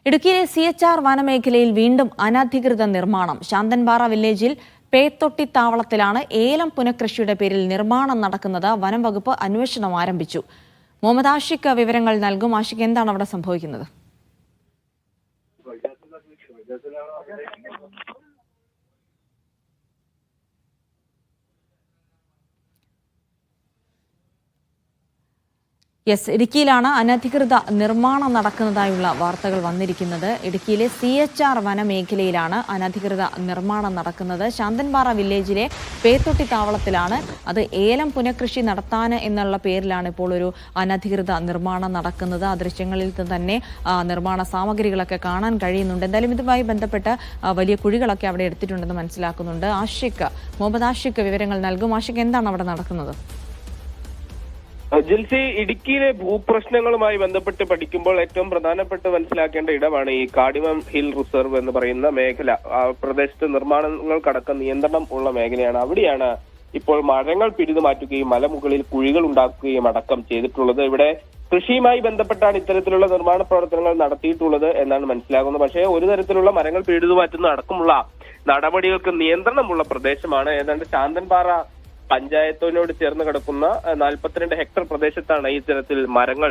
ഇടുക്കിയിലെ CHR വനമേഖലയിൽ വീണ്ടും അനധികൃത നിർമ്മാണം. ശാന്തൻപാറ വില്ലേജിൽ പേത്തൊട്ടി താവളത്തിലാണ് ഏലം പുനഃകൃഷിയുടെ പേരിൽ നിർമ്മാണം നടക്കുന്നത്. വനം വകുപ്പ് അന്വേഷണം ആരംഭിച്ചു. മുഹമ്മദ് ആഷിഖ് വിവരങ്ങൾ നൽകും. ആഷിഖ്, എന്താണ് അവിടെ സംഭവിക്കുന്നത്? ഇടുക്കിയിലാണ് അനധികൃത നിർമ്മാണം നടക്കുന്നതായുള്ള വാർത്തകൾ വന്നിരിക്കുന്നത്. ഇടുക്കിയിലെ CHR വനമേഖലയിലാണ് അനധികൃത നിർമ്മാണം നടക്കുന്നത്. ശാന്തൻപാറ വില്ലേജിലെ പേത്തൊട്ടി താവളത്തിലാണ്. അത് ഏലം പുനഃകൃഷി നടത്താൻ എന്നുള്ള പേരിലാണ് ഇപ്പോൾ ഒരു അനധികൃത നിർമ്മാണം നടക്കുന്നത്. ആ ദൃശ്യങ്ങളിൽ തന്നെ നിർമ്മാണ സാമഗ്രികളൊക്കെ കാണാൻ കഴിയുന്നുണ്ട്. എന്തായാലും ഇതുമായി ബന്ധപ്പെട്ട് വലിയ കുഴികളൊക്കെ അവിടെ എടുത്തിട്ടുണ്ടെന്ന് മനസ്സിലാക്കുന്നുണ്ട്. മുഹമ്മദ് ആഷിഖ് വിവരങ്ങൾ നൽകും. ആഷിഖ്, എന്താണ് അവിടെ നടക്കുന്നത്? ജിൽസി, ഇടുക്കിയിലെ ഭൂപ്രശ്നങ്ങളുമായി ബന്ധപ്പെട്ട് പഠിക്കുമ്പോൾ ഏറ്റവും പ്രധാനപ്പെട്ട് മനസ്സിലാക്കേണ്ട ഇടമാണ് ഈ കാടിമം ഹിൽ റിസർവ് എന്ന് പറയുന്ന മേഖല. ആ പ്രദേശത്ത് നിർമ്മാണങ്ങൾക്കടക്കം നിയന്ത്രണം ഉള്ള മേഖലയാണ്. അവിടെയാണ് ഇപ്പോൾ മരങ്ങൾ പിഴുതു മാറ്റുകയും മലമുകളിൽ കുഴികൾ ഉണ്ടാക്കുകയും അടക്കം ചെയ്തിട്ടുള്ളത്. ഇവിടെ കൃഷിയുമായി ബന്ധപ്പെട്ടാണ് ഇത്തരത്തിലുള്ള നിർമ്മാണ പ്രവർത്തനങ്ങൾ നടത്തിയിട്ടുള്ളത് എന്നാണ് മനസ്സിലാകുന്നത്. പക്ഷേ ഒരു തരത്തിലുള്ള മരങ്ങൾ പിഴുതു മാറ്റുന്ന അടക്കമുള്ള നടപടികൾക്ക് നിയന്ത്രണമുള്ള പ്രദേശമാണ്. ഏതാണ്ട് ശാന്തൻപാറ പഞ്ചായത്തിനോട് ചേർന്ന് കിടക്കുന്ന 42 ഹെക്ടർ പ്രദേശത്താണ് ഈ തരത്തിൽ മരങ്ങൾ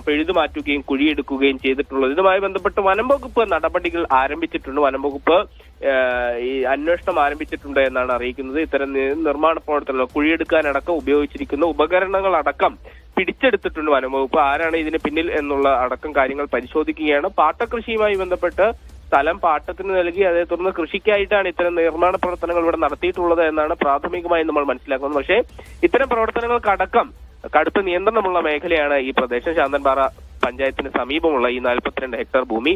പിഴുതു മാറ്റുകയും കുഴിയെടുക്കുകയും ചെയ്തിട്ടുള്ളത്. ഇതുമായി ബന്ധപ്പെട്ട് വനം വകുപ്പ് നടപടികൾ ആരംഭിച്ചിട്ടുണ്ട്. വനം വകുപ്പ് ഈ അന്വേഷണം ആരംഭിച്ചിട്ടുണ്ട് എന്നാണ് അറിയിക്കുന്നത്. ഇത്തരം നിർമ്മാണ പ്രവർത്തനങ്ങൾ കുഴിയെടുക്കാനടക്കം ഉപയോഗിച്ചിരിക്കുന്ന ഉപകരണങ്ങൾ അടക്കം പിടിച്ചെടുത്തിട്ടുണ്ട് വനം വകുപ്പ്. ആരാണ് ഇതിന് പിന്നിൽ എന്നുള്ള അടക്കം കാര്യങ്ങൾ പരിശോധിക്കുകയാണ്. പാട്ടകൃഷിയുമായി ബന്ധപ്പെട്ട് സ്ഥലം പാട്ടത്തിന് നൽകി അതേ തുടർന്ന് കൃഷിക്കായിട്ടാണ് ഇത്തരം നിർമ്മാണ പ്രവർത്തനങ്ങൾ ഇവിടെ നടത്തിയിട്ടുള്ളത് എന്നാണ് പ്രാഥമികമായി നമ്മൾ മനസ്സിലാക്കുന്നത്. പക്ഷേ ഇത്തരം പ്രവർത്തനങ്ങൾക്കടക്കം കടുത്ത നിയന്ത്രണമുള്ള മേഖലയാണ് ഈ പ്രദേശം. ശാന്തൻപാറ പഞ്ചായത്തിന് സമീപമുള്ള ഈ 42 ഹെക്ടർ ഭൂമി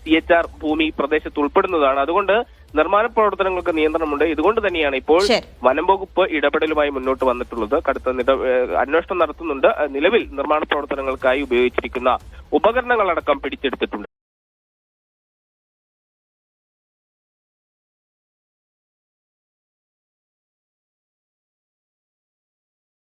CHR ഭൂമി പ്രദേശത്ത് ഉൾപ്പെടുന്നതാണ്. അതുകൊണ്ട് നിർമ്മാണ പ്രവർത്തനങ്ങൾക്ക് നിയന്ത്രണമുണ്ട്. ഇതുകൊണ്ട് തന്നെയാണ് ഇപ്പോൾ വനം വകുപ്പ് ഇടപെടലുമായി മുന്നോട്ട് വന്നിട്ടുള്ളത്. കടുത്ത അന്വേഷണം നടത്തുന്നുണ്ട്. നിലവിൽ നിർമ്മാണ പ്രവർത്തനങ്ങൾക്കായി ഉപയോഗിച്ചിരിക്കുന്ന ഉപകരണങ്ങളടക്കം പിടിച്ചെടുത്തിട്ടുണ്ട്.